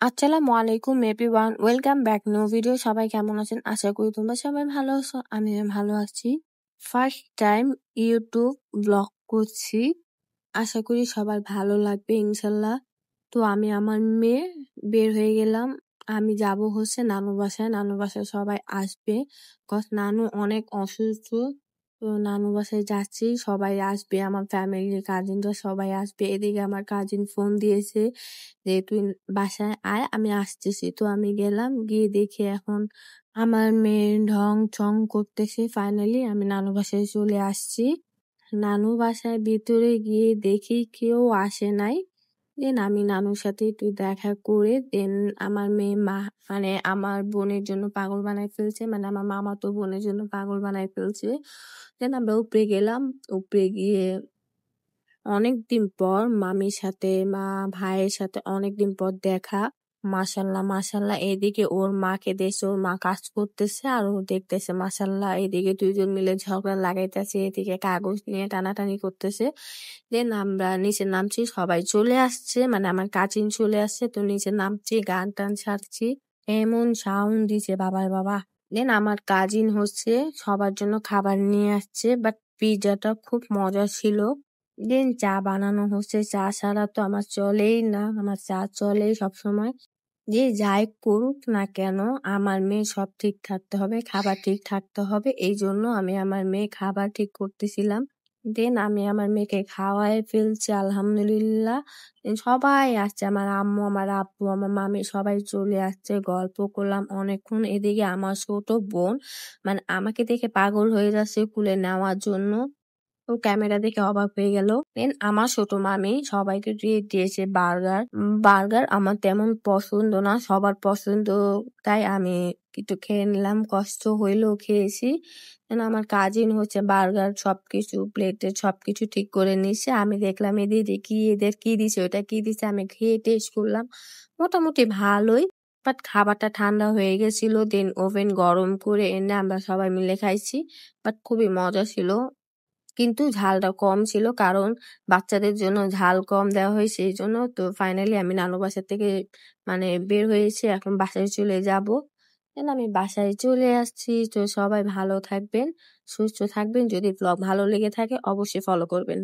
আসসালামু আলাইকুম everyone, welcome back new video. সবাই কেমন আছেন? আশা করি তোমরা সবাই ভালো আছো, আমি ভালো আছি। ফার্স্ট টাইম ইউটিউব ব্লগ করছি, আশা করি সবার ভালো লাগবে ইনশাল্লাহ। তো আমি আমার মেয়ে বের হয়ে গেলাম, আমি যাব হচ্ছে নানু বাসায়। নানু বাসায় সবাই আসবে, কজ নানু অনেক অসুস্থ। তো নানু বাসায় যাচ্ছি, সবাই আসবে, আমার ফ্যামিলির কাজিনরা সবাই আসবে। এদিকে আমার কাজিন ফোন দিয়েছে যে তুই বাসায় আয়, আমি আসতেছি। তো আমি গেলাম, গিয়ে দেখি এখন আমার মেয়ে ঢং ঢং করতেছে। ফাইনালি আমি নানু বাসায় চলে আসছি। নানু বাসায় ভিতরে গিয়ে দেখি কেউ আসে নাই। দেন আমি নানুর সাথে একটু দেখা করে দেন আমার মেয়ে মানে আমার বোনের জন্য পাগল বানাই ফেলছে, মানে আমার মামাতো বোনের জন্য পাগল বানাই ফেলছে। দেন আমরা উপরে গেলাম, উপরে গিয়ে অনেকদিন পর মামির সাথে ভাইয়ের সাথে অনেকদিন পর দেখা। মাশাল্লাহ মাশাল্লাহ, এদিকে ওর মাকে দেখছে, ওর মা কাজ করতেছে আর ও দেখতেছে। মাশাল্লাহ, এদিকে দুইজন মিলে ঝগড়া লাগাইতেছে, এদিকে কাগজ নিয়ে টানাটানি করতেছে। দেন আমরা নিচে নামছি, সবাই চলে আসছে, মানে আমার কাজিন চলে আসছে। তো নিচে নামছি, গান টান ছাড়ছি, এমন সাউন্ড দিছে বাবার বাবা। দেন আমার কাজিন হচ্ছে সবার জন্য খাবার নিয়ে আসছে, বাট পিৎজাটা খুব মজা ছিল। দেন চা বানানো হচ্ছে, চা ছাড়া তো আমার চলেই না, আমার চা চলেই সবসময়। যে যাই করুক না কেন আমার মেয়ে সব ঠিক থাকতে হবে, খাবার ঠিক থাকতে হবে, এই জন্য আমি আমার মেয়ে খাবার ঠিক করতেছিলাম। দেন আমি আমার মেয়েকে খাওয়াই ফেলছি আলহামদুলিল্লাহ। Then সবাই আসছে, আমার আম্মু, আমার আব্বু, আমার মামি সবাই চলে আসছে, গল্প করলাম অনেকক্ষণ। এদিকে আমার ছোট বোন মানে আমাকে দেখে পাগল হয়ে যাচ্ছে কুলে নেওয়ার জন্য, ও ক্যামেরা দেখে অবাক হয়ে গেল। দেন আমার ছোট মামি সবাইকে ট্রিট দিয়েছে বার্গার। বার্গার আমার তেমন পছন্দ না, সবার পছন্দ, তাই আমি একটু খেয়ে নিলাম, কষ্ট হইলেও খেয়েছি। দেন আমার কাজিন হচ্ছে বার্গার সবকিছু প্লেটে সবকিছু ঠিক করে নিচ্ছে। আমি দেখলাম এদের কি দিছে, ওটা কি দিছে, আমি খেয়ে টেস্ট করলাম, মোটামুটি ভালোই। বাট খাবারটা ঠান্ডা হয়ে গেছিল, দেন ওভেন গরম করে এনে আমরা সবাই মিলে খাইছি। বাট খুবই মজা ছিল, কিন্তু ঝালটা কম ছিল, কারণ বাচ্চাদের জন্য ঝাল কম দেওয়া হয়েছে এই জন্য। তো ফাইনালি আমি নানু বাসা থেকে মানে বের হয়েছি, এখন বাসায় চলে যাব। দেন আমি বাসায় চলে আসছি। তো সবাই ভালো থাকবেন, সুস্থ থাকবেন। যদি ব্লগ ভালো লেগে থাকে অবশ্যই ফলো করবেন।